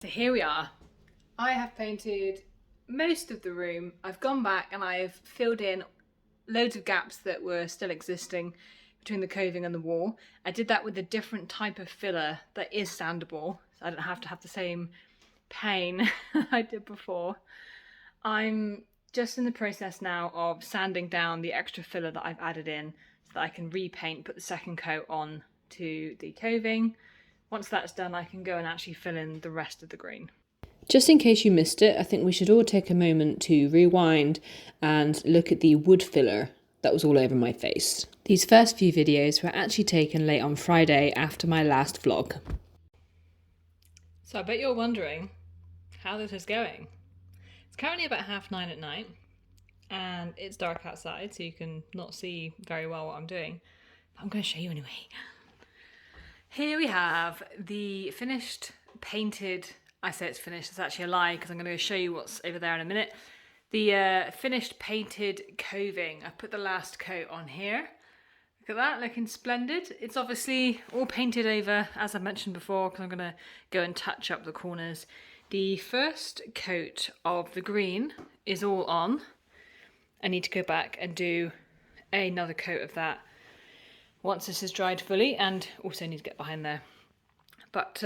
So here we are. I have painted most of the room. I've gone back and I've filled in loads of gaps that were still existing between the coving and the wall. I did that with a different type of filler that is sandable, so I don't have to have the same pain I did before. I'm just in the process now of sanding down the extra filler that I've added in so that I can repaint, put the second coat on to the coving. Once that's done, I can go and actually fill in the rest of the green. Just in case you missed it, I think we should all take a moment to rewind and look at the wood filler that was all over my face. These first few videos were actually taken late on Friday after my last vlog. So I bet you're wondering how this is going. It's currently about 9:30 at night and it's dark outside, so you can not see very well what I'm doing. But I'm going to show you anyway. Here we have the finished painted, I say it's finished, it's actually a lie because I'm going to show you what's over there in a minute. The finished painted coving. I put the last coat on here. Look at that, looking splendid. It's obviously all painted over, as I mentioned before, because I'm going to go and touch up the corners. The first coat of the green is all on. I need to go back and do another coat of that once this is dried fully, and also need to get behind there. But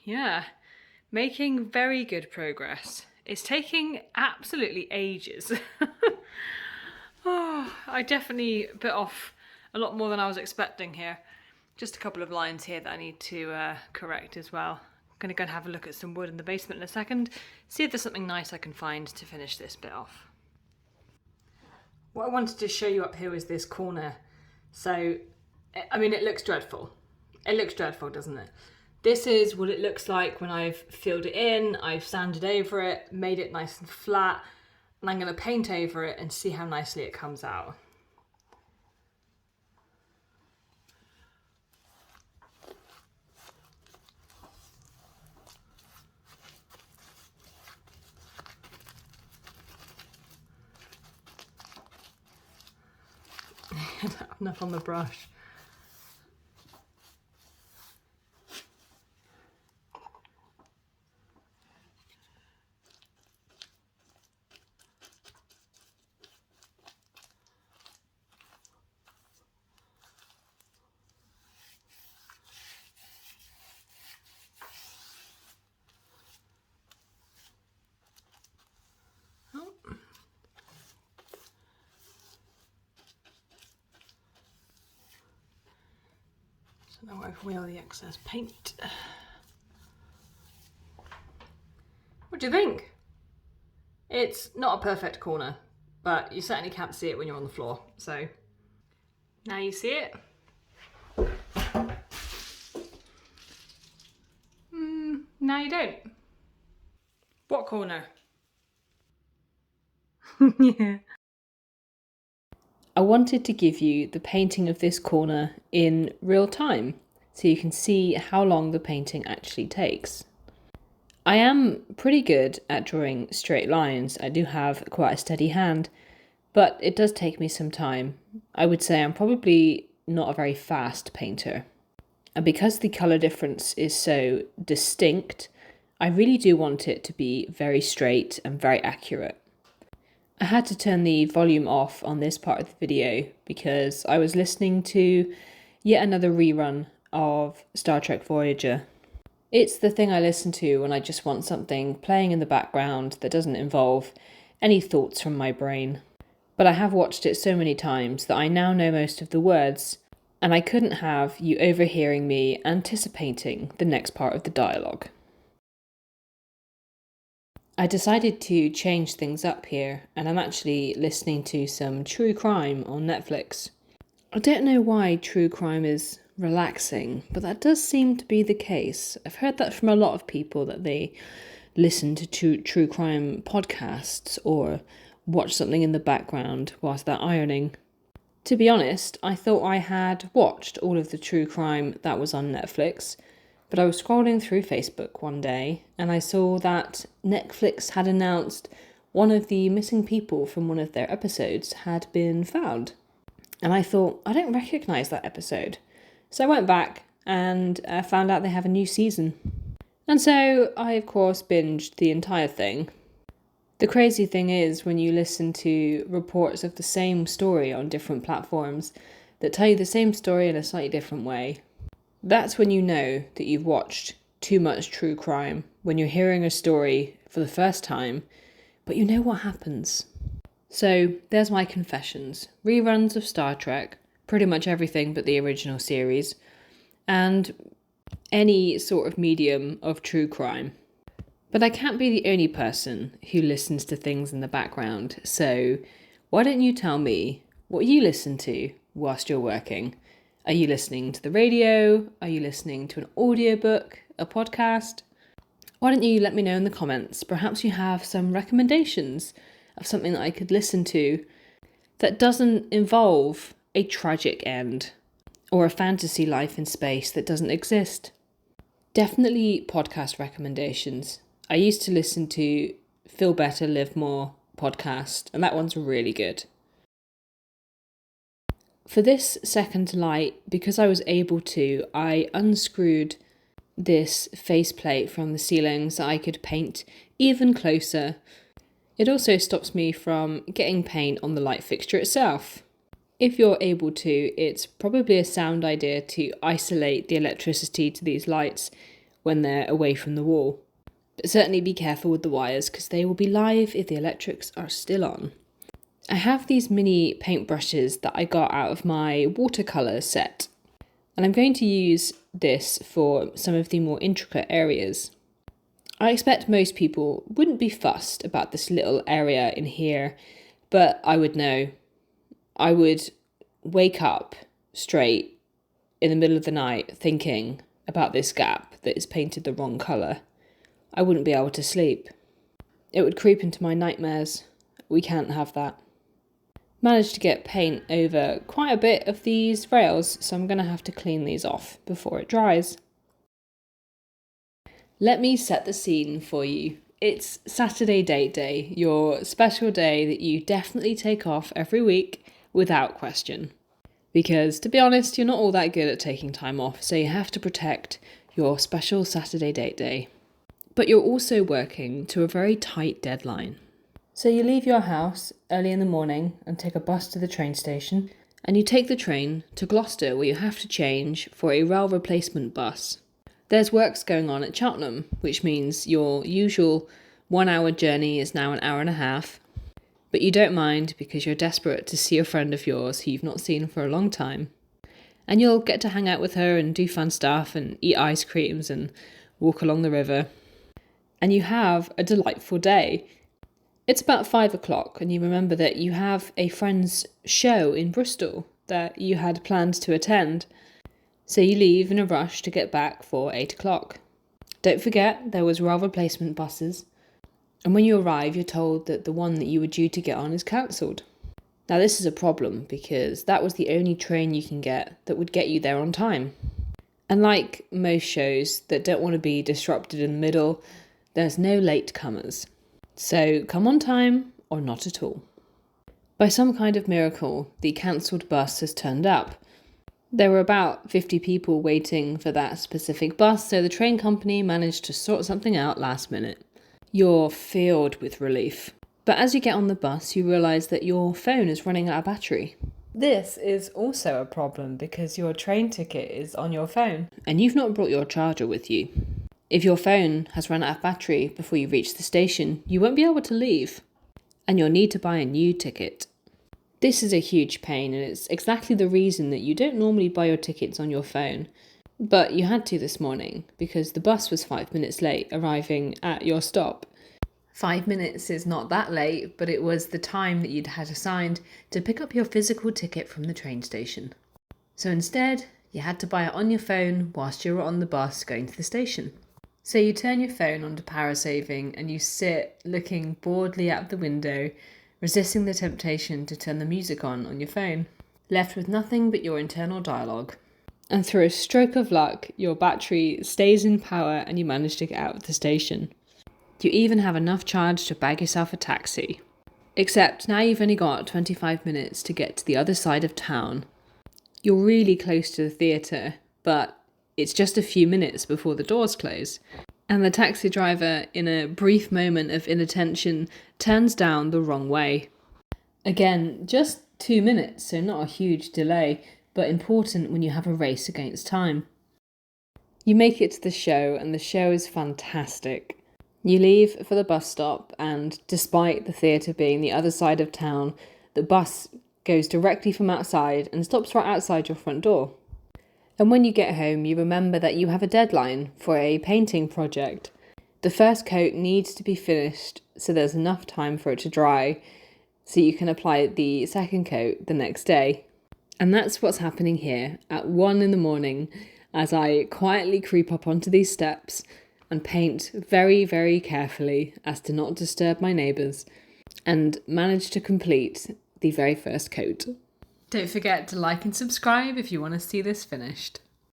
yeah, making very good progress. It's taking absolutely ages. Oh, I definitely bit off a lot more than I was expecting here. Just a couple of lines here that I need to correct as well. I'm going to go and have a look at some wood in the basement in a second, see if there's something nice I can find to finish this bit off. What I wanted to show you up here is this corner. So, I mean, it looks dreadful. It looks dreadful, doesn't it? This is what it looks like when I've filled it in, I've sanded over it, made it nice and flat, and I'm going to paint over it and see how nicely it comes out. Enough on the brush. Oh. So now wipe away all the excess paint. What do you think? It's not a perfect corner, but you certainly can't see it when you're on the floor, so now you see it. Now you don't. What corner? Yeah. I wanted to give you the painting of this corner in real time so you can see how long the painting actually takes. I am pretty good at drawing straight lines. I do have quite a steady hand, but it does take me some time. I would say I'm probably not a very fast painter. And because the colour difference is so distinct, I really do want it to be very straight and very accurate. I had to turn the volume off on this part of the video because I was listening to yet another rerun of Star Trek Voyager. It's the thing I listen to when I just want something playing in the background that doesn't involve any thoughts from my brain. But I have watched it so many times that I now know most of the words, and I couldn't have you overhearing me anticipating the next part of the dialogue. I decided to change things up here, and I'm actually listening to some true crime on Netflix. I don't know why true crime is relaxing, but that does seem to be the case. I've heard that from a lot of people, that they listen to true crime podcasts or watch something in the background whilst they're ironing. To be honest, I thought I had watched all of the true crime that was on Netflix, but I was scrolling through Facebook one day and I saw that Netflix had announced one of the missing people from one of their episodes had been found. And I thought, I don't recognise that episode. So I went back and found out they have a new season. And so I, of course, binged the entire thing. The crazy thing is, when you listen to reports of the same story on different platforms that tell you the same story in a slightly different way, that's when you know that you've watched too much true crime, when you're hearing a story for the first time, but you know what happens. So there's my confessions. Reruns of Star Trek, pretty much everything but the original series, and any sort of medium of true crime. But I can't be the only person who listens to things in the background, so why don't you tell me what you listen to whilst you're working? Are you listening to the radio? Are you listening to an audiobook, a podcast? Why don't you let me know in the comments? Perhaps you have some recommendations of something that I could listen to that doesn't involve a tragic end or a fantasy life in space that doesn't exist. Definitely podcast recommendations. I used to listen to Feel Better, Live More podcast, and that one's really good. For this second light, because I was able to, I unscrewed this faceplate from the ceiling so I could paint even closer. It also stops me from getting paint on the light fixture itself. If you're able to, it's probably a sound idea to isolate the electricity to these lights when they're away from the wall. But certainly be careful with the wires because they will be live if the electrics are still on. I have these mini paintbrushes that I got out of my watercolour set, and I'm going to use this for some of the more intricate areas. I expect most people wouldn't be fussed about this little area in here, but I would know. I would wake up straight in the middle of the night thinking about this gap that is painted the wrong colour. I wouldn't be able to sleep. It would creep into my nightmares. We can't have that. Managed to get paint over quite a bit of these rails, so I'm going to have to clean these off before it dries. Let me set the scene for you. It's Saturday Date Day, your special day that you definitely take off every week without question. Because, to be honest, you're not all that good at taking time off, so you have to protect your special Saturday Date Day. But you're also working to a very tight deadline. So you leave your house early in the morning and take a bus to the train station, and you take the train to Gloucester where you have to change for a rail replacement bus. There's works going on at Cheltenham, which means your usual 1 hour journey is now an hour and a half, but you don't mind because you're desperate to see a friend of yours who you've not seen for a long time. And you'll get to hang out with her and do fun stuff and eat ice creams and walk along the river. And you have a delightful day. It's about 5 o'clock and you remember that you have a friend's show in Bristol that you had planned to attend. So you leave in a rush to get back for 8 o'clock. Don't forget there was rail replacement buses. And when you arrive, you're told that the one that you were due to get on is cancelled. Now this is a problem because that was the only train you can get that would get you there on time. And like most shows that don't want to be disrupted in the middle, there's no latecomers. So come on time or not at all. By some kind of miracle, the cancelled bus has turned up. There were about 50 people waiting for that specific bus, so the train company managed to sort something out last minute. You're filled with relief. But as you get on the bus, you realise that your phone is running out of battery. This is also a problem because your train ticket is on your phone and you've not brought your charger with you. If your phone has run out of battery before you reach the station, you won't be able to leave and you'll need to buy a new ticket. This is a huge pain and it's exactly the reason that you don't normally buy your tickets on your phone. But you had to this morning because the bus was 5 minutes late arriving at your stop. 5 minutes is not that late, but it was the time that you'd had assigned to pick up your physical ticket from the train station. So instead, you had to buy it on your phone whilst you were on the bus going to the station. So you turn your phone onto power saving and you sit looking boredly out the window, resisting the temptation to turn the music on your phone, left with nothing but your internal dialogue. And through a stroke of luck, your battery stays in power and you manage to get out of the station. You even have enough charge to bag yourself a taxi. Except now you've only got 25 minutes to get to the other side of town. You're really close to the theatre, but it's just a few minutes before the doors close. And the taxi driver, in a brief moment of inattention, turns down the wrong way. Again, just 2 minutes, so not a huge delay, but important when you have a race against time. You make it to the show, and the show is fantastic. You leave for the bus stop, and despite the theatre being the other side of town, the bus goes directly from outside and stops right outside your front door. And when you get home, you remember that you have a deadline for a painting project. The first coat needs to be finished so there's enough time for it to dry, so you can apply the second coat the next day. And that's what's happening here at 1 a.m, as I quietly creep up onto these steps and paint very, very carefully as to not disturb my neighbours, and manage to complete the very first coat. Don't forget to like and subscribe if you want to see this finished.